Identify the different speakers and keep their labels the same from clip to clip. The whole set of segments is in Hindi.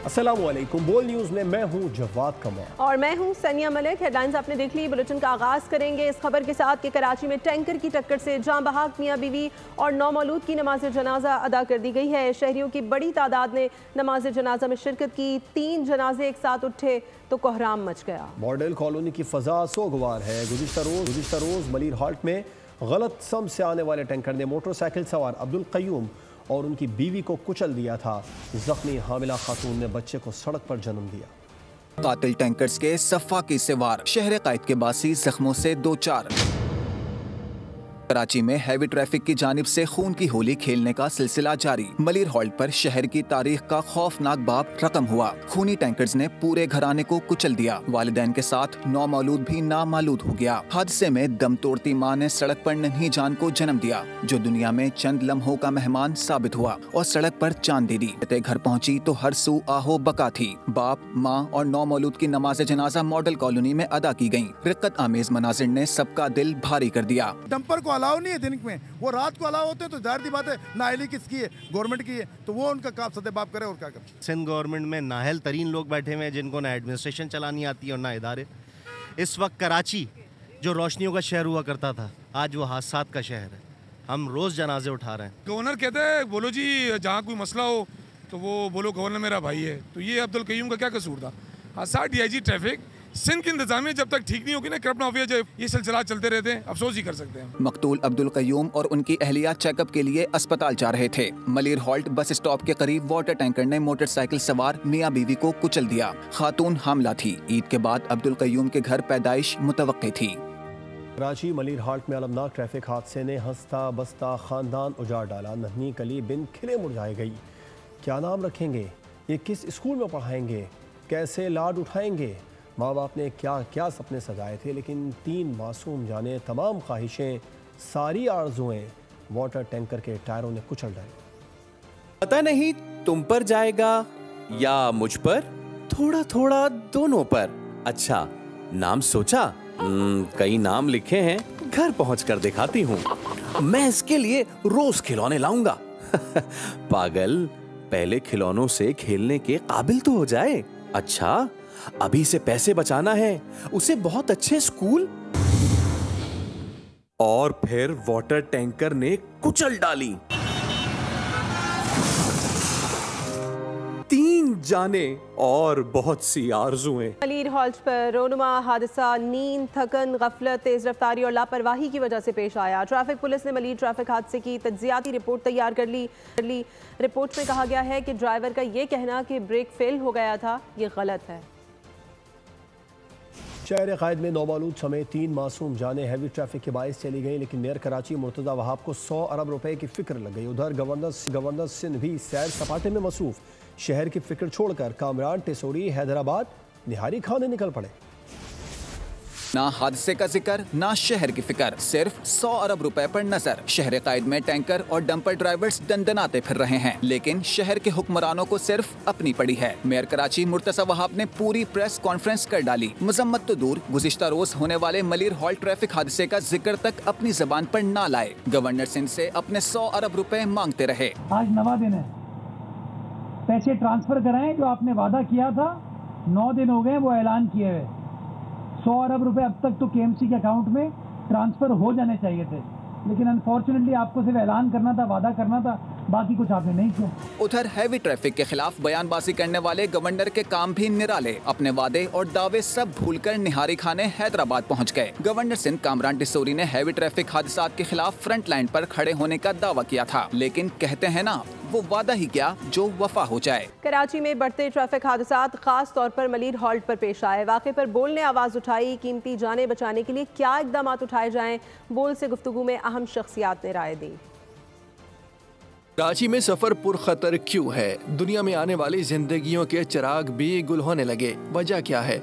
Speaker 1: अस्सलामुअलैकुम। बोल न्यूज़ में मैं हूं जवाद कमर
Speaker 2: और मैं हूं सनिया मलिक। हेडलाइंस आपने देख ली। बुलेटिन का आगाज करेंगे इस खबर के साथ कि कराची में टैंकर की टक्कर से जाँ बहक मियाँ बीवी और 9 मौलूद की नमाज जनाजा अदा कर दी गई है। शहरियों की बड़ी तादाद ने नमाज जनाजा में शिरकत की। 3 जनाजे एक साथ उठे तो कोहराम मच गया।
Speaker 1: मॉडल कॉलोनी की फजा सोगवार है। गुज़िश्ता रोज़ मलिर हॉल्ट में गलत सम से आने वाले टैंकर ने मोटरसाइकिल सवार अब्दुल कयूम और उनकी बीवी को कुचल दिया था। जख्मी हामिला खातून ने बच्चे को सड़क पर जन्म दिया।
Speaker 3: कातिल टैंकर्स के सफ़ा की सिवार, शहर कायद के बासी जख्मों से 2-4। कराची में हैवी ट्रैफिक की जानिब से खून की होली खेलने का सिलसिला जारी। मलिर हॉल्ट पर शहर की तारीख का खौफनाक बाब रकम हुआ। खूनी टैंकर्स ने पूरे घराने को कुचल दिया। वालिदैन के साथ 9 मौलूद भी नामालूद हो गया। हादसे में दम तोड़ती माँ ने सड़क पर नन्ही जान को जन्म दिया, जो दुनिया में चंद लम्हों का मेहमान साबित हुआ और सड़क पर चांद दे दी। घर पहुँची तो हर सू आहो बका थी। बाप, माँ और 9 मौलूद की नमाज जनाजा मॉडल कॉलोनी में अदा की गयी। रिक्कत आमेज मनाजिर ने सबका दिल भारी कर दिया।
Speaker 4: डंपर को अलाउ नहीं है दिन में, वो रात को अलाउ होते हैं तो जाहिर सी बात है नाहली किसकी है, गवर्नमेंट की है, तो वो उनका काम सदेबाप करे और क्या करे।
Speaker 5: सिंध गवर्नमेंट में नाहल तरीन लोग बैठे हुए हैं जिनको ना एडमिनिस्ट्रेशन चलानी आती है और ना इदारे। इस वक्त कराची जो रोशनियों का शहर हुआ करता था, आज वो हादसात का शहर है। हम रोज जनाजे उठा रहे हैं।
Speaker 6: गवर्नर कहते हैं बोलो जी जहाँ कोई मसला हो तो वो बोलो गवर्नर मेरा भाई है, तो ये अब्दुल कयूम का क्या कसूर था। हादसा DIG ट्रैफिक सिंध की इंतजामिया जब तक ठीक नहीं होगी ना, करप्ट माफिया जो ये सिलसिला चलते रहते हैं, अफसोस ही कर सकते हैं।
Speaker 3: मकतूल अब्दुल कयूम और उनकी अहलिया चेकअप के लिए अस्पताल जा रहे थे। मलिर हॉल्ट बस स्टॉप के करीब वाटर टैंकर ने मोटरसाइकिल सवार मियाँ बीवी को कुचल दिया। खातून हामला थी। ईद के बाद अब्दुल कयूम के घर पैदाइश मुतवक्के थी।
Speaker 1: कराची मलिर हॉल्ट में अलमनाक ट्रैफिक हादसे ने हंसता बसता खानदान उजाड़ डाला। नन्ही कली बिन खिले मुरझाई गई। क्या नाम रखेंगे, ये किस स्कूल में पढ़ाएंगे, कैसे लाड उठाएंगे। माँ बाप ने क्या क्या सपने सजाए थे, लेकिन 3 मासूम जाने, तमाम ख्वाहिशें, सारी आरज़ुएं वाटर टैंकर के टायरों ने कुचल डाली।
Speaker 7: पता नहीं तुम पर जाएगा या मुझ पर, थोड़ा थोड़ा दोनों पर। अच्छा नाम सोचा? कई नाम लिखे हैं, घर पहुंचकर दिखाती हूँ। मैं इसके लिए रोज खिलौने लाऊंगा। पागल, पहले खिलौनों से खेलने के काबिल तो हो जाए। अच्छा अभी से पैसे बचाना है, उसे बहुत अच्छे स्कूल। और फिर वाटर टैंकर ने कुचल डाली। 3 जाने और बहुत सी आरज़ुएं।
Speaker 2: मलिर हॉल्ट पर रोनुमा हादसा नींद, थकन, गफलत, तेज रफ्तारी और लापरवाही की वजह से पेश आया। ट्रैफिक पुलिस ने मलिर ट्रैफिक हादसे की तज्जियाती रिपोर्ट तैयार कर ली। रिपोर्ट में कहा गया है कि ड्राइवर का ये कहना कि ब्रेक फेल हो गया था, ये गलत है।
Speaker 1: शहर कायद में 9 मौलूद समेत 3 मासूम जाने हैवी ट्रैफिक के बायस चली गई, लेकिन मेयर कराची मुर्तज़ा वहाब को 100 अरब रुपए की फिक्र लग गई। उधर गवर्नर सिंध भी सैर सपाटे में मसरूफ। शहर की फिक्र छोड़कर कामरान, टिसोरी, हैदराबाद निहारी खाने निकल पड़े।
Speaker 3: ना हादसे का जिक्र, ना शहर की फिक्र, सिर्फ 100 अरब रुपए पर नजर। शहर कायद में टैंकर और डंपर ड्राइवर्स दंदनाते फिर रहे हैं, लेकिन शहर के हुक्मरानों को सिर्फ अपनी पड़ी है। मेयर कराची मुर्तज़ा वहाब ने पूरी प्रेस कॉन्फ्रेंस कर डाली। मजम्मत तो दूर, गुज़िश्ता रोज होने वाले मलिर हॉल्ट ट्रैफिक हादसे का जिक्र तक अपनी जबान पर ना लाए। गवर्नर सिंध से अपने 100 अरब रुपए मांगते रहे।
Speaker 8: आज नवा दिन है, पैसे ट्रांसफर कराएं जो आपने वादा किया था। 9 दिन हो गए वो ऐलान किए हुए। 100 अरब रुपए अब तक तो KMC के अकाउंट में ट्रांसफर हो जाने चाहिए थे, लेकिन अनफॉर्चुनेटली आपको सिर्फ ऐलान करना था, वादा करना था, बाकी कुछ आपने नहीं किया।
Speaker 3: उधर हैवी ट्रैफिक के खिलाफ बयानबाजी करने वाले गवर्नर के काम भी निराले। अपने वादे और दावे सब भूलकर निहारी खाने हैदराबाद पहुंच गए। गवर्नर सिंध कामरान टिसोरी ने हैवी ट्रैफिक हादसात के खिलाफ फ्रंट लाइन पर खड़े होने का दावा किया था, लेकिन कहते हैं ना, वो वादा ही क्या जो वफा हो जाए।
Speaker 2: कराची में बढ़ते ट्रैफिक हादसात खास तौर पर मलिर हॉल्ट पर पेश आए। वाक़े पर बोल ने आवाज़ उठाई। कीमती जानें बचाने के लिए क्या इकदाम उठाए जाएं, बोल से गुफ्तगू में अहम शख्सियात ने राय दी।
Speaker 9: कराची में सफर पुरखतर क्यों है? दुनिया में आने वाली जिंदगियों के चिराग भी गुल होने लगे। वजह क्या है?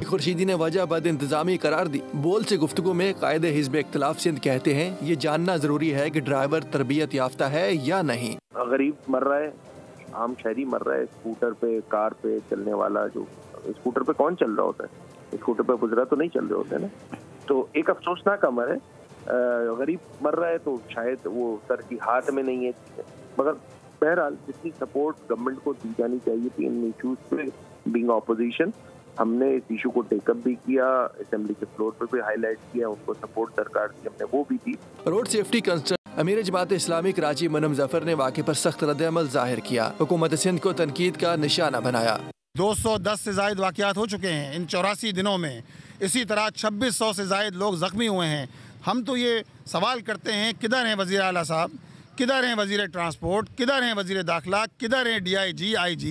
Speaker 9: खुर्शीदी ने वजह बद इंतजामी करार दी। बोल से गुफ्तगू में कायदे हिज़्ब इख्तिलाफ सिंध कहते हैं ये जानना जरूरी है कि ड्राइवर तरबियत याफ्ता है या नहीं।
Speaker 10: गरीब मर रहा है, आम शहरी मर रहा है, स्कूटर पे, कार पे चलने वाला। जो स्कूटर पे कौन चल रहा होता है? स्कूटर पे गुजरा तो नहीं चल रहे होते ना। तो एक अफसोसनाक अमर है। गरीब मर रहा है तो शायद वो तरजीहात में नहीं है, मगर बहरहाल जितनी सपोर्ट गवर्नमेंट को दी जानी चाहिए थी इन इशूज पे, बीइंग ऑपोजिशन, हमने इस इशू को टेकअप भी किया, असेंबली के फ्लोर पर भी हाईलाइट किया, उनको सपोर्ट सरकार की हमने वो भी दी।
Speaker 9: रोड सेफ्टी कंसर्न अमीर जमात इस्लामी कराची मनम जफर ने वाक़े पर सख्त रद्द-ए-अमल जाहिर किया, हुकूमत सिंध को तनकीद का निशाना बनाया।
Speaker 4: 210 से जायद वाक़यात हो चुके हैं इन 84 दिनों में, इसी तरह 2600 से जायद लोग जख्मी हुए हैं। हम तो ये सवाल करते हैं, किधर हैं वज़ीर आला साहब, किधर हैं वज़ीर ट्रांसपोर्ट, किधर हैं वज़ीर दाखिला, किधर हैं DIG IG,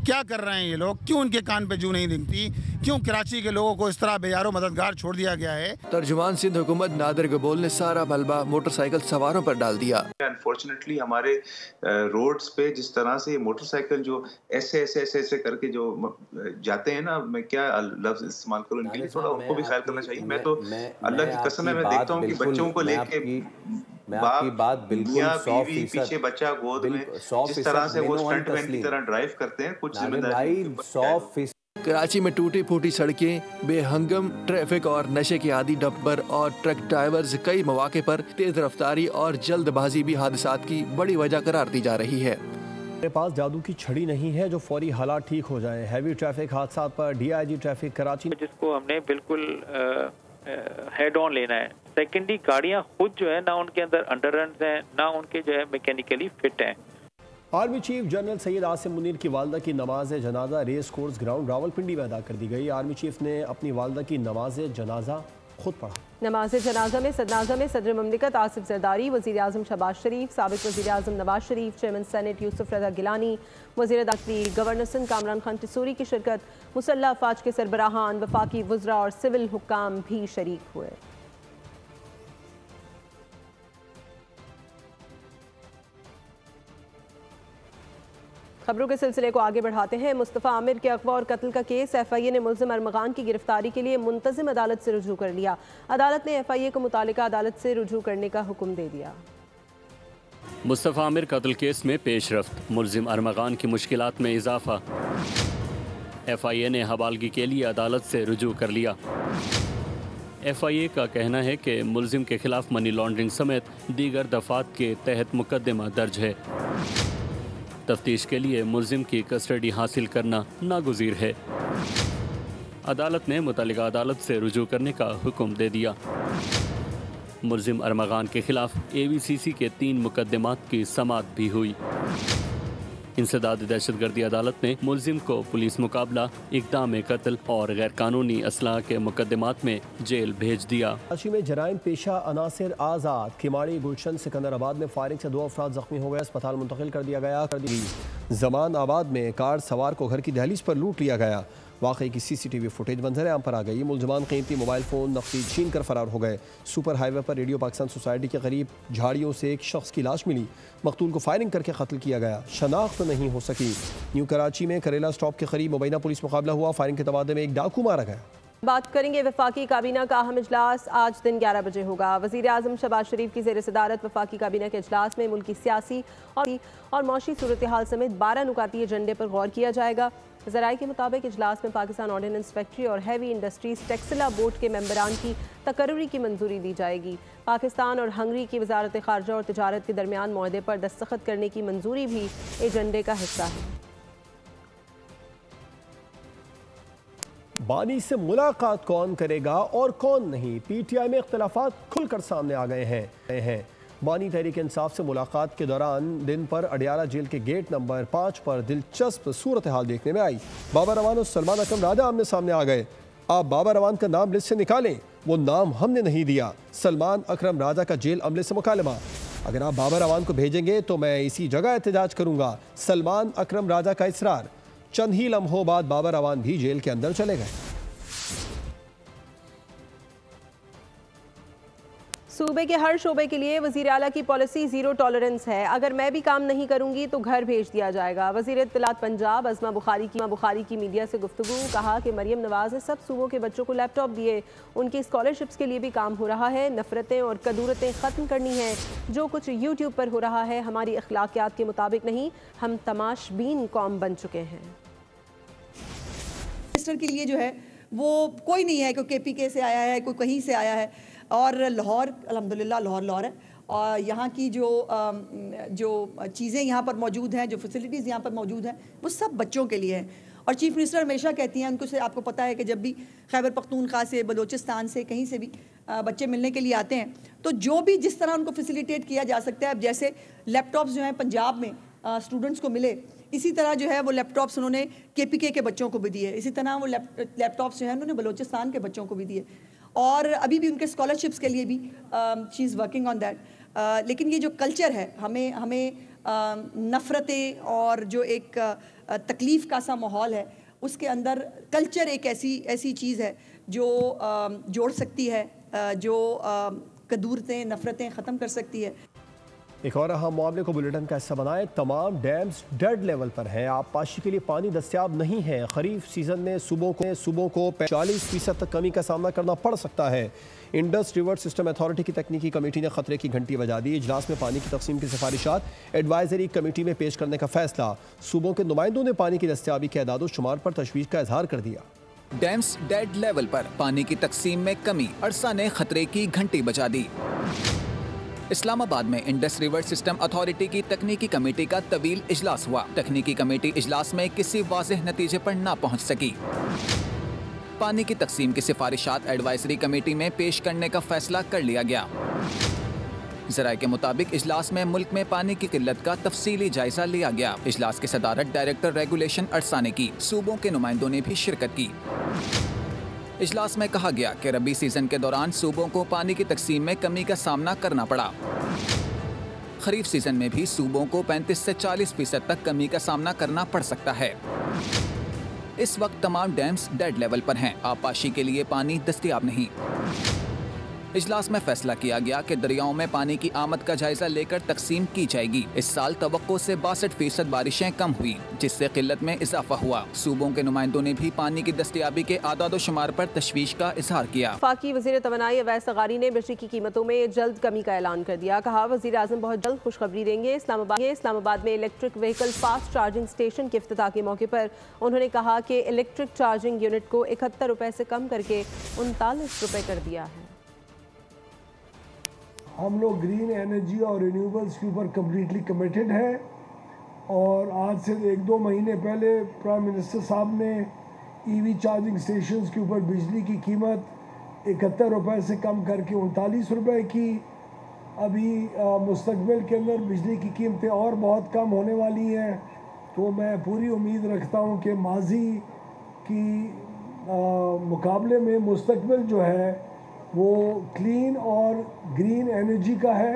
Speaker 4: क्या कर रहे हैं ये लोग, क्यों उनके कान पे जू नहीं दिखती, क्यों कराची के लोगों को इस तरह बेयारो मददगार छोड़ दिया गया है।
Speaker 9: तर्जुमान सिंध हुकूमत नादिर गबोल ने सारा मलबा मोटरसाइकिल सवारों पर डाल दिया।
Speaker 11: अनफॉर्चुनेटली हमारे रोड्स पे जिस तरह से मोटरसाइकिल जो ऐसे करके जो जाते हैं ना, मैं क्या लफ्ज इस्तेमाल करूँ इनके लिए, थोड़ा उनको भी ख्याल करना चाहिए। मैं तो अल्लाह की कसम है, मैं देखता हूँ कि बच्चों को लेके बाप मियां बीवी पीछे बच्चा गोद में, जिस तरह से वो स्टंटमैन की तरह ड्राइव करते हैं, कुछ जिम्मेदारी।
Speaker 9: कराची में टूटी फूटी सड़कें, बेहंगम ट्रैफिक और नशे के आदि डंपर और ट्रक ड्राइवर्स कई मौके पर तेज रफ्तारी और जल्दबाजी भी हादसात की बड़ी वजह करार दी जा रही है।
Speaker 1: मेरे पास जादू की छड़ी नहीं है जो फौरी हालात ठीक हो जाएं। हैवी ट्रैफिक हादसा पर DIG ट्रैफिक कराची,
Speaker 12: जिसको हमने बिल्कुल हेड ऑन लेना है। सेकेंडरी गाड़ियां खुद जो है ना उनके अंदर अंडररन्स हैं, ना उनके जो है मैकेनिकली फिट हैं।
Speaker 1: Army chief general Syed Asim Munir की वालदा की नमाज जनाजा रेस कोर्स ग्राउंड रावलपिंडी में अदा कर दी गई। आर्मी चीफ ने अपनी वालदा की नमाज जनाजा खुद पढ़ा।
Speaker 2: नमाज जनाजा में सदर ममलिकत आसिफ जरदारी, वज़ीर आज़म शहबाज शरीफ, साबिक़ वज़ीर आज़म नवाज शरीफ, चेयरमैन सेनेट यूसुफ रज़ा गिलानी, वज़ीर दाखिली गवर्नर सिंध कामरान खान टिसूरी की शिरकत, मुसल्लह अफ़वाज के सरबराहान, वफाकी वज़रा और सिविल हुक्काम भी शरीक हुए। खबरों के सिलसिले को आगे बढ़ाते हैं। मुस्तफ़ा आमिर के अगवा और कत्ल का केस, FIA ने मुल्ज़िम अरमगान की गिरफ्तारी के लिए मुंतज़िम अदालत से रुजू कर लिया। अदालत ने FIA को मुतालिका अदालत से रुजू करने का हुक्म दे दिया।
Speaker 13: मुस्तफ़ा आमिर कत्ल केस में पेशरफ्त, मुल्ज़िम अरमगान की मुश्किलात में इजाफा, FIA ने हवालगी के लिए अदालत से रुजू कर लिया। FIA का कहना है कि मुल्ज़िम के खिलाफ मनी लॉन्ड्रिंग समेत दीगर दफ़ात के तहत मुकदमा दर्ज है। तफ्तीश के लिए मुल्ज़िम की कस्टडी हासिल करना नागुज़ीर है। अदालत ने मुतल्लिका अदालत से रुजू करने का हुक्म दे दिया। मुल्ज़िम अरमगान के खिलाफ AVCC के 3 मुकदमात की समाअत भी हुई। इंसदाद दहशतगर्दी अदालत ने मुल्ज़िम को पुलिस मुकाबला, इक़दाम कत्ल और गैर कानूनी असलाह के मुकदमात में जेल भेज दिया।
Speaker 1: कराची में जराइम पेशा अनासिर आज़ाद, खिमाड़ी, गुलशन, सिकंदराबाद में फायरिंग से 2 अफराद जख्मी हो गए, अस्पताल मुंतकिल कर दिया गया। जमान आबाद में कार सवार को घर की दहलीज पर लूट लिया गया। वाक़ई की CCTV फुटेज मंजर आम पर आ गई। मुलजमान कीमती मोबाइल फ़ोन नकदी छीन कर फरार हो गए। सुपर हाईवे पर रेडियो पाकिस्तान सोसाइटी के करीब झाड़ियों से एक शख्स की लाश मिली। मकतूल को फायरिंग करके कत्ल किया गया, शनाख्त नहीं हो सकी। न्यू कराची में करेला स्टॉप के करीब मुबैना पुलिस मुकाबला हुआ, फायरिंग के तबादले में एक डाकू मारा गया।
Speaker 2: बात करेंगे वफाकी काबीना का अहम इजलास आज दिन 11 बजे होगा। वज़ीर आज़म शहबाज शरीफ की ज़ेर सदारत वफाकी काबीना के इजलास में मुल्की सियासी और मौशी सूरत हाल समेत 12 नुकाती एजेंडे पर गौर किया जाएगा। ज़राए के मुताबिक इजलास में पाकिस्तान ऑर्डिनेंस फैक्ट्री और हैवी इंडस्ट्रीज टेक्सला बोर्ड के मेंबरान की तकर्री की मंजूरी दी जाएगी। पाकिस्तान और हंगरी की वजारत खारजा और तिजारत के दरमियान मुआहदे पर दस्तखत करने की मंजूरी भी एजेंडे का हिस्सा है।
Speaker 1: बानी से मुलाकात कौन करेगा और कौन नहीं, PTI में इख्तलाफात खुलकर सामने आ गए हैं। बानी तहरीक इंसाफ से मुलाकात के दौरान दिन पर अडियाला जेल के गेट नंबर 5 पर दिलचस्प सूरत हाल देखने में आई। बाबर अवान और सलमान अकरम राजा आमने सामने आ गए। आप बाबर अवान का नाम लिस्ट से निकालें, वो नाम हमने नहीं दिया। सलमान अकरम राजा का जेल अमले से मुकालमा, अगर आप बाबर अवान को भेजेंगे तो मैं इसी जगह एहतजाज करूंगा। सलमान अकरम राजा का इसरार। चंद ही लम्हों बाद बाबर अवान भी जेल के अंदर चले गए।
Speaker 2: सूबे के हर शोबे के लिए वज़ीर आला की पॉलिसी ज़ीरो टॉलरेंस है। अगर मैं भी काम नहीं करूंगी तो घर भेज दिया जाएगा। वज़ीर इत्तलात पंजाब अज़मा बुखारी की मीडिया से गुफ्तगू, कहा कि मरियम नवाज़ ने सब सूबों के बच्चों को लैपटॉप दिए, उनकी स्कॉलरशिप्स के लिए भी काम हो रहा है। नफरतें और कदूरतें ख़त्म करनी है। जो कुछ यूट्यूब पर हो रहा है हमारी अखलाकियात के मुताबिक नहीं, हम तमाशबीन कौम बन चुके हैं।
Speaker 14: मिनिस्टर के लिए जो है वो कोई नहीं है, कोई KPK से आया है, कोई कहीं से आया है, और लाहौर अल्हम्दुलिल्लाह लाहौर है और यहाँ की जो चीज़ें यहाँ पर मौजूद हैं, जो फैसिलिटीज़ यहाँ पर मौजूद हैं, वो सब बच्चों के लिए हैं। और चीफ मिनिस्टर हमेशा कहती हैं, उनको से आपको पता है कि जब भी खैबर पख्तूनख्वा से, बलोचिस्तान से, कहीं से भी बच्चे मिलने के लिए आते हैं, तो जो भी जिस तरह उनको फैसिलिटेट किया जा सकता है, अब जैसे लैपटॉप्स जो हैं पंजाब में स्टूडेंट्स को मिले, इसी तरह जो है वो लैपटॉप्स उन्होंने KPK के बच्चों को भी दिए, इसी तरह वो लैपटॉप्स जो है उन्होंने बलोचिस्तान के बच्चों को भी दिए, और अभी भी उनके स्कॉलरशिप्स के लिए भी she is working on that. लेकिन ये जो कल्चर है, हमें नफ़रतें और जो एक तकलीफ़ का सा माहौल है, उसके अंदर कल्चर एक ऐसी चीज़ है जो जोड़ सकती है, जो कदूरतें, नफ़रतें ख़त्म कर सकती है।
Speaker 1: एक और अहम मामले को बुलेटिन का हिस्सा बनाएं। तमाम डैम्स डेड लेवल पर हैं, आबपाशी के लिए पानी दस्तियाब नहीं है। खरीफ सीजन में सूबों को 40% तक कमी का सामना करना पड़ सकता है। इंडस रिवर सिस्टम अथॉरिटी की तकनीकी कमेटी ने खतरे की घंटी बजा दी। इजलास में पानी की तकसीम की सिफारिशात एडवाइजरी कमेटी में पेश करने का फैसला। सूबों के नुमाइंदों ने पानी की दस्तियाबी के अदाद शुमार पर तशवीश का इजहार कर दिया।
Speaker 3: डैम्स डेड लेवल पर, पानी की तकसीम में कमी, अरसा ने खतरे की घंटी बजा दी। इस्लामाबाद में इंडस रिवर सिस्टम अथॉरिटी की तकनीकी कमेटी का तवील इजलास हुआ। तकनीकी कमेटी इजलास में किसी वाज़ेह नतीजे पर ना पहुंच सकी। पानी की तकसीम की सिफारिशात एडवाइजरी कमेटी में पेश करने का फैसला कर लिया गया। ज़राए के मुताबिक इजलास में मुल्क में पानी की किल्लत का तफसीली जायजा लिया गया। इजलास की सदारत डायरेक्टर रेगुलेशन अरसा ने की। सूबों के नुमाइंदों ने भी शिरकत की। इजलास में कहा गया कि रबी सीजन के दौरान सूबों को पानी की तकसीम में कमी का सामना करना पड़ा। खरीफ सीजन में भी सूबों को 35 से 40% तक कमी का सामना करना पड़ सकता है। इस वक्त तमाम डैम्स डेड लेवल पर हैं, आबपाशी के लिए पानी दस्तयाब नहीं। इजलास में फैसला किया गया कि दरियाओं में पानी की आमद का जायजा लेकर तकसीम की जाएगी। इस साल तवक्को से 62% बारिशें कम हुई, जिससे किल्लत में इजाफा हुआ। सूबों के नुमाइंदों ने भी पानी की दस्तयाबी के आदाद शुमार पर तशवीश का इजहार किया।
Speaker 2: वफाकी वज़ीर तवानाई अवैस सगारी ने बिजली की कीमतों में जल्द कमी का ऐलान कर दिया। कहा, वज़ीर आज़म बहुत जल्द खुशखबरी देंगे। इस्लामाबाद में electric vehicle fast charging station के इफ्तिताह के मौके पर उन्होंने कहा कि इलेक्ट्रिक चार्जिंग यूनिट को 71 रुपये से कम करके 39 रुपये कर दिया है।
Speaker 15: हम लोग ग्रीन एनर्जी और रिन्यूएबल्स के ऊपर कम्प्लीटली कमिटेड है, और आज से 1-2 महीने पहले प्राइम मिनिस्टर साहब ने EV चार्जिंग स्टेशंस के ऊपर बिजली की कीमत 71 रुपये से कम करके 39 रुपये की। अभी मुस्तकबिल के अंदर बिजली की कीमतें और बहुत कम होने वाली हैं, तो मैं पूरी उम्मीद रखता हूँ कि माजी की मुकाबले में मुस्तकबिल जो है वो क्लीन और ग्रीन एनर्जी का है।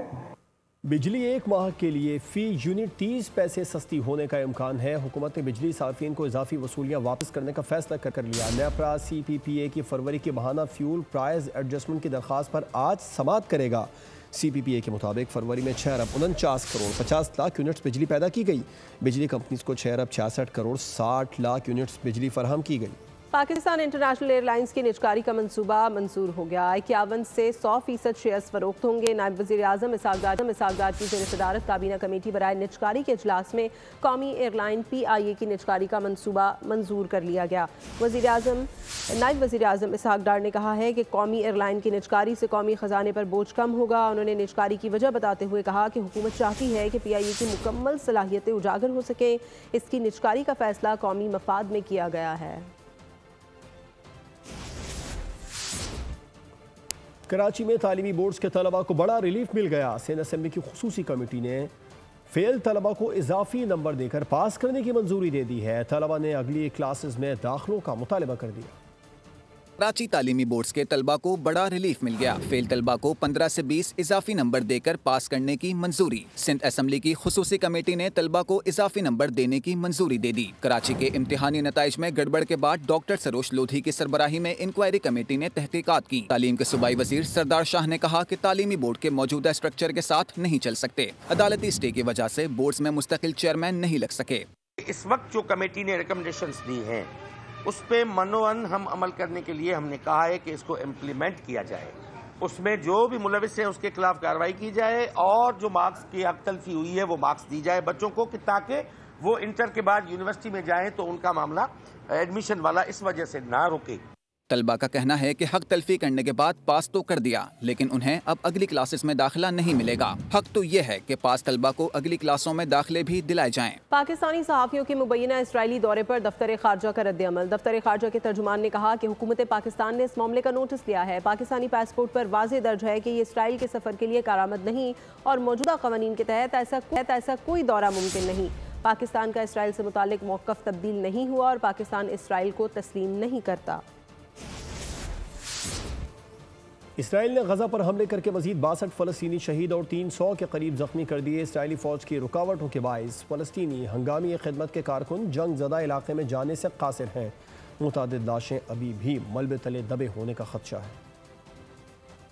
Speaker 1: बिजली एक माह के लिए फ़ी यूनिट 30 पैसे सस्ती होने का इम्कान है। हुकूमत ने बिजली सार्फिन को इजाफी वसूलियाँ वापस करने का फैसला कर लिया। नेपरा CPPA की फरवरी के बहाना फ्यूल प्राइस एडजस्टमेंट की दरख्वास्त पर आज समाअत करेगा। CPPA के मुताबिक फरवरी में 6 अरब 49 करोड़ 50 लाख यूनिट्स बिजली पैदा की गई। बिजली कंपनीज को 6 अरब 66 करोड़ 60 लाख यूनिट्स बिजली फराहम की गई।
Speaker 2: पाकिस्तान इंटरनेशनल एयरलाइंस की निजकारी का मंसूबा मंजूर हो गया। 51 से 100% शेयर्स फरोख्त होंगे। नायब वज़ीर आज़म इसहाक़ डार की ज़ेर सदारत काबीना कमेटी बराए निजकारी के इजलास में कौमी एयरलाइन PIA की निजकारी का मंसूबा मंजूर कर लिया गया। नायब वज़ीर आज़म इसहाक़ डार ने कहा है कि कौमी एयरलाइन की निजकारी से कौमी ख़जाने पर बोझ कम होगा। उन्होंने निजकारी की वजह बताते हुए कहा कि हुकूमत चाहती है कि PIA की मुकम्मल सलाहियतें उजागर हो सकें। इसकी निजकारी का फैसला कौमी मफाद में किया गया है।
Speaker 1: कराची में तालीमी बोर्ड्स के तलबा को बड़ा रिलीफ मिल गया। सिंध असेंबली की खुसूसी कमेटी ने फेल तलबा को इजाफी नंबर देकर पास करने की मंजूरी दे दी है। तलबा ने अगली क्लासेस में दाखिलों का मुतालबा कर दिया।
Speaker 3: कराची तालीमी बोर्ड्स के तलबा को बड़ा रिलीफ मिल गया। फेल तलबा को 15 से 20 इजाफी नंबर देकर पास करने की मंजूरी। सिंध असेंबली की खुसूसी कमेटी ने तलबा को इजाफी नंबर देने की मंजूरी दे दी। कराची के इम्तिहानी नताइज में गड़बड़ के बाद डॉक्टर सरोज लोधी की सरबराही में इंक्वायरी कमेटी ने तहकीकात की। तालीम के सूबाई वजीर सरदार शाह ने कहा कि तालीमी बोर्ड के मौजूदा स्ट्रक्चर के साथ नहीं चल सकते। अदालती स्टे की वजह से बोर्ड्स में मुस्तकिल चेयरमैन नहीं लग सके।
Speaker 16: इस वक्त जो कमेटी ने रिकमेंडेशंस दी हैं उस पे मनोअन हम अमल करने के लिए हमने कहा है कि इसको इम्प्लीमेंट किया जाए। उसमें जो भी मुलविस है उसके खिलाफ कार्रवाई की जाए, और जो मार्क्स की हक तलफी हुई है वो मार्क्स दी जाए बच्चों को, कि ताकि वो इंटर के बाद यूनिवर्सिटी में जाएं तो उनका मामला एडमिशन वाला इस वजह से ना रुके।
Speaker 3: तलबा का कहना है कि हक तलफी करने के बाद पास तो कर दिया, लेकिन उन्हें अब अगली क्लासेस में दाखिला नहीं मिलेगा। हक तो ये है कि पास तलबा को अगली क्लासों में दाखिले भी दिलाए जाएं।
Speaker 2: पाकिस्तानी सहाफ़ियों के मुबैना इसराइली दौरे पर दफ्तर खारजा का रद्द-ए-अमल। दफ्तर खारजा के तर्जुमान ने कहा कि हुकूमत पाकिस्तान ने इस मामले का नोटिस लिया है। पाकिस्तानी पासपोर्ट पर वाज़ेह दर्ज है कि ये इसराइल के सफ़र के लिए कारामद नहीं और मौजूदा क़वानीन के तहत ऐसा कोई दौरा मुमकिन नहीं। पाकिस्तान का इसराइल से मुतालिक मौक़िफ़ तब्दील नहीं हुआ और पाकिस्तान इसराइल को तस्लीम नहीं करता।
Speaker 1: इसराइल ने गजा पर हमले करके मजीद 62 फ़लस्तीनी शहीद और 300 के करीब जख्मी कर दिए। इसराइली फ़ौज की रुकावटों के बाइस फ़लस्तीनी हंगामी खिदमत के कारकुन जंग ज़दा इलाके में जाने से कासिर हैं। मुतादिद लाशें अभी भी मलबे तले दबे होने का खदशा है।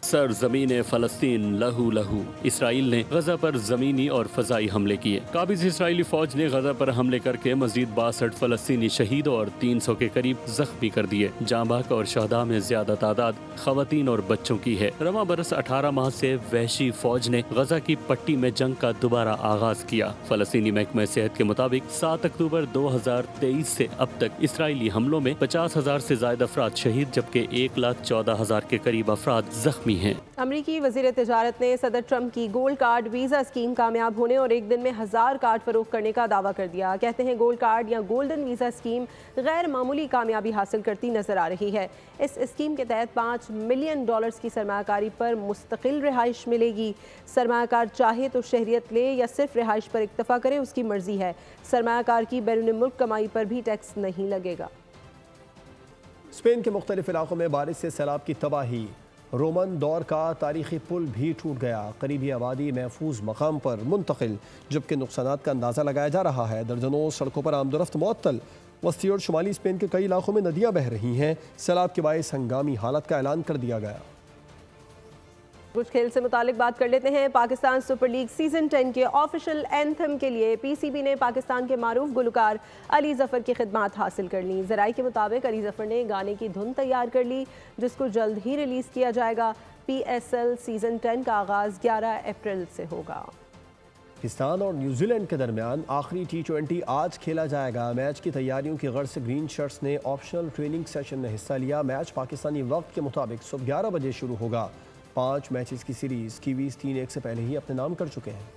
Speaker 13: सरजमीन फ़लस्तीन लहू लहू। इसराइल ने गजा पर ज़मीनी और फ़ज़ाई हमले किए। काबिज़ इसराइली फ़ौज ने गजा पर हमले करके मजीद 62 फ़लस्तीनी शहीदों और 300 के करीब जख्मी कर दिए। जांबाक और शहदा में ज्यादा तादाद ख़वातीन और बच्चों की है। रवा बरस 18 माह से वहशी फ़ौज ने गजा की पट्टी में जंग का दोबारा आगाज किया। फ़लस्तीनी महकमा सेहत के मुताबिक 7 अक्टूबर 2023 से अब तक इसराइली हमलों में 50,000 से ज्यादा अफराद शहीद जबकि 1,14,000 के करीब अफराद जख्मी हैं।
Speaker 2: अमरीकी वज़ीर तिजारत ने सदर ट्रंप की गोल्ड कार्ड वीज़ा स्कीम कामयाब होने और एक दिन में 1000 कार्ड फरोख्त करने का दावा कर दिया। कहते हैं गोल्ड कार्ड या गोल्डन वीज़ा स्कीम गैर मामूली कामयाबी हासिल करती नजर आ रही है। इस स्कीम के तहत $5 मिलियन की सरमायाकारी पर मुस्तकिल रिहाइश मिलेगी। सरमायाकार चाहे तो शहरियत ले या सिर्फ रिहाइश पर इक्तफा करे, उसकी मर्जी है। सरमायाकार की बैरून मुल्क कमाई पर भी टैक्स नहीं लगेगा।
Speaker 1: स्पेन के मुख्तलिफ इलाकों में बारिश से सैलाब की तबाही। रोमन दौर का तारीखी पुल भी टूट गया। करीबी आबादी महफूज मकाम पर मुंतकिल, जबकि नुकसानात का अंदाज़ा लगाया जा रहा है। दर्जनों सड़कों पर आमदोरफ्त मुअत्तल। वस्ती और शुमाली स्पेन के कई इलाकों में नदियाँ बह रही हैं। सैलाब के बायस हंगामी हालत का ऐलान कर दिया गया।
Speaker 2: कुछ खेल से मुतालिक बात कर लेते हैं। पाकिस्तान सुपर लीग सीजन 10 के ऑफिशियल एंथम के लिए पीसीबी ने पाकिस्तान के मारूफ गुलकार अली जफर की खिदमात हासिल कर ली। ज़राए के मुताबिक अली जफर ने गाने की धुन तैयार कर ली, जिसको जल्द ही रिलीज़ किया जाएगा। PSL सीजन 10 का आगाज़ 11 अप्रैल से होगा।
Speaker 1: पाकिस्तान और न्यूजीलैंड के दरमियान आखिरी T20 आज खेला जाएगा। मैच की तैयारियों की गर्ज से ग्रीन शर्ट्स ने ऑप्शनल ट्रेनिंग सेशन में हिस्सा लिया। मैच पाकिस्तानी वक्त के मुताबिक सुबह 11 बजे शुरू होगा। 5 मैचेस की सीरीज कीवीज 3-1 से पहले ही अपने नाम कर चुके हैं।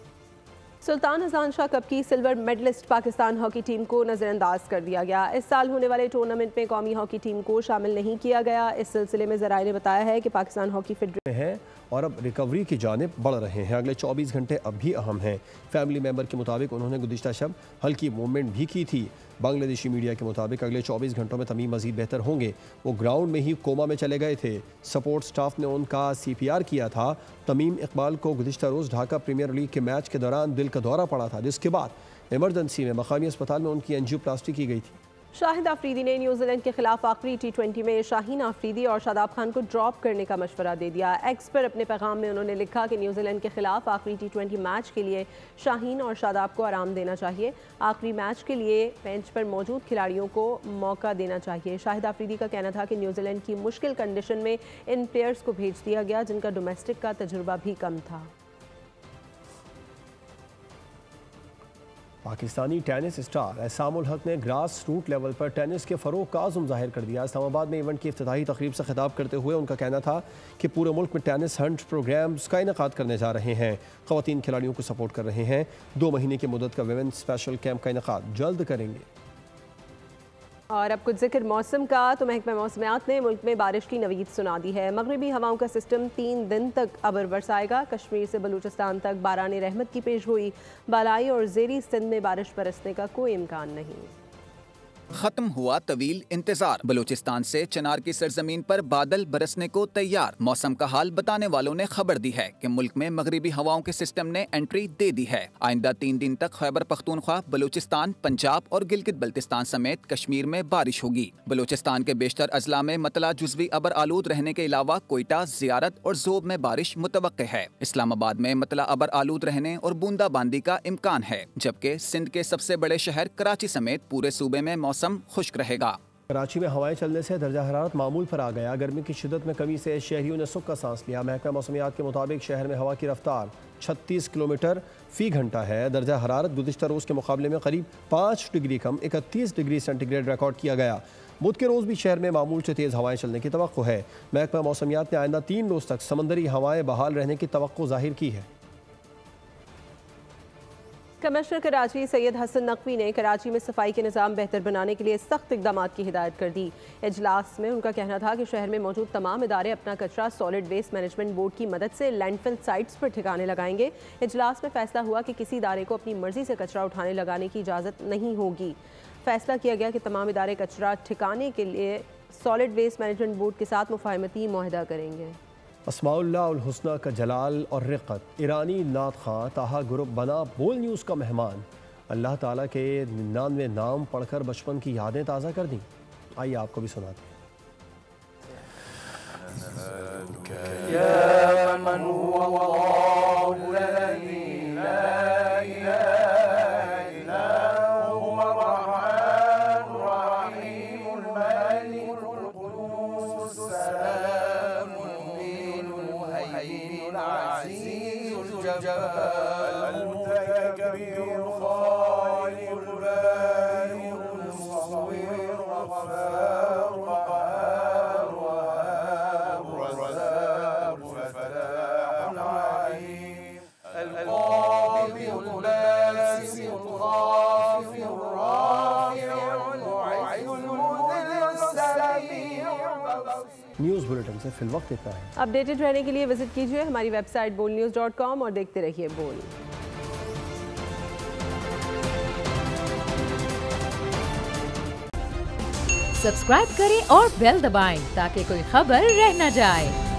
Speaker 2: सुल्तान हसन शाह कप की silver medalist Pakistan hockey team को नज़रअंदाज कर दिया गया। इस साल होने वाले टूर्नामेंट में कौमी हॉकी टीम को शामिल नहीं किया गया। इस सिलसिले में ज़राए ने बताया है कि पाकिस्तान हॉकी फेडरेशन
Speaker 1: है और अब रिकवरी की जानिब बढ़ रहे हैं। अगले 24 घंटे अब भी अहम हैं। फैमिली मेंबर के मुताबिक उन्होंने गुज़िश्ता शब हल्की मूवमेंट भी की थी। बांग्लादेशी मीडिया के मुताबिक अगले 24 घंटों में तमीम मज़ीद बेहतर होंगे। वो ग्राउंड में ही कोमा में चले गए थे। सपोर्ट स्टाफ ने उनका CPR किया था। तमीम इकबाल को गुज़िश्ता रोज़ ढाका प्रीमियर लीग के मैच के दौरान दिल का दौरा पड़ा था, जिसके बाद इमरजेंसी में मकामी अस्पताल में उनकी एंजियोप्लास्टी की गई थी।
Speaker 2: शाहिद आफरीदी ने न्यूजीलैंड के खिलाफ आखिरी T20 में शाहीन आफरीदी और शादाब खान को ड्रॉप करने का मशवरा दे दिया। एक्स पर अपने पैगाम में उन्होंने लिखा कि न्यूजीलैंड के खिलाफ आखिरी T20 मैच के लिए शाहीन और शादाब को आराम देना चाहिए। आखिरी मैच के लिए बेंच पर मौजूद खिलाड़ियों को मौका देना चाहिए। शाहिद आफरीदी का कहना था कि न्यूजीलैंड की मुश्किल कंडीशन में इन प्लेयर्स को भेज दिया गया जिनका डोमेस्टिक का तजुर्बा भी कम था।
Speaker 1: पाकिस्तानी टेनिस स्टार एहसामुल हक ने ग्रास रूट लेवल पर टेनिस के फ़रोग़ का आज़म ज़ाहिर कर दिया। इस्लामाबाद में इवेंट की इफ्तिताही तकरीब से खिताब करते हुए उनका कहना था कि पूरे मुल्क में टेनिस हंट प्रोग्राम्स का इनेकाद करने जा रहे हैं। ख़वातीन खिलाड़ियों को सपोर्ट कर रहे हैं। 2 महीने की मुद्दत का विमेन स्पेशल कैंप का इनेकाद जल्द करेंगे।
Speaker 2: और अब कुछ जिक्र मौसम का, तो महकमा मौसमियात ने मुल्क में बारिश की नवीद सुना दी है। मगरबी हवाओं का सिस्टम 3 दिन तक अबर बरसाएगा। कश्मीर से बलूचिस्तान तक बारान रहमत की पेशगोई। बालाई और ज़ेरी सिंध में बारिश बरसने का कोई इम्कान नहीं।
Speaker 3: खत्म हुआ तवील इंतजार। बलूचिस्तान से चनार की सरजमीन पर बादल बरसने को तैयार। मौसम का हाल बताने वालों ने खबर दी है कि मुल्क में मगरिबी हवाओं के सिस्टम ने एंट्री दे दी है। आइंदा 3 दिन तक खैबर पख्तूनख्वा, बलूचिस्तान, पंजाब और गिलगित बल्तिस्तान समेत कश्मीर में बारिश होगी। बलूचिस्तान के बेशतर अजला में मतला जुज़वी अबर आलूद रहने के अलावा कोयटा, ज़ियारत और ज़ोब में बारिश मुतवक्के है। इस्लामाबाद में मतला अबर आलूद रहने और बूंदाबांदी का इम्कान है, जबकि सिंध के सबसे बड़े शहर कराची समेत पूरे सूबे में मौसम खुश्क रहेगा।
Speaker 1: कराची में हवाएं चलने से दर्जा हरारत मामूल पर आ गया। गर्मी की शिद्दत में कमी से शहरियों ने सुख का सांस लिया। महकमा मौसमियात के मुताबिक शहर में हवा की रफ्तार 36 किलोमीटर फी घंटा है। दर्जा हरारत गुज़िश्ता रोज़ के मुकाबले में करीब 5 डिग्री कम 31 डिग्री सेंटीग्रेड रिकॉर्ड किया गया। बुध के रोज़ भी शहर में मामूल से तेज़ हवाएं चलने की तवक्को है। महकमा मौसमियात ने आइंदा 3 रोज़ तक समंदरी हवाएं बहाल रहने की तवक्को जाहिर की है।
Speaker 2: कमिश्नर कराची सैयद हसन नकवी ने कराची में सफाई के निज़ाम बेहतर बनाने के लिए सख्त इक़दाम की हिदायत कर दी। इजलास में उनका कहना था कि शहर में मौजूद तमाम इदारे अपना कचरा सॉलिड वेस्ट मैनेजमेंट बोर्ड की मदद से लैंडफिल साइट्स पर ठिकाने लगाएंगे। इजलास में फैसला हुआ कि किसी इदारे को अपनी मर्जी से कचरा उठाने लगाने की इजाज़त नहीं होगी। फैसला किया गया कि तमाम इदारे कचरा ठिकाने के लिए सॉलिड वेस्ट मैनेजमेंट बोर्ड के साथ मुफाहमती मुआहदा करेंगे।
Speaker 1: अस्माउल्लाह उल हुस्ना का जलाल और रिक़त ईरानी नात खां ताहा ग्रुप बना बोल न्यूज़ का मेहमान। अल्लाह ताला के 99 नाम पढ़कर बचपन की यादें ताज़ा कर दी। आइए आपको भी सुनाते न्यूज़ बुलेटिन से फिल वक्त इतना है।
Speaker 2: अपडेटेड रहने के लिए विजिट कीजिए हमारी वेबसाइट bolnews.com और देखते रहिए बोल।
Speaker 17: सब्सक्राइब करें और बेल दबाएं ताकि कोई खबर रह न जाए।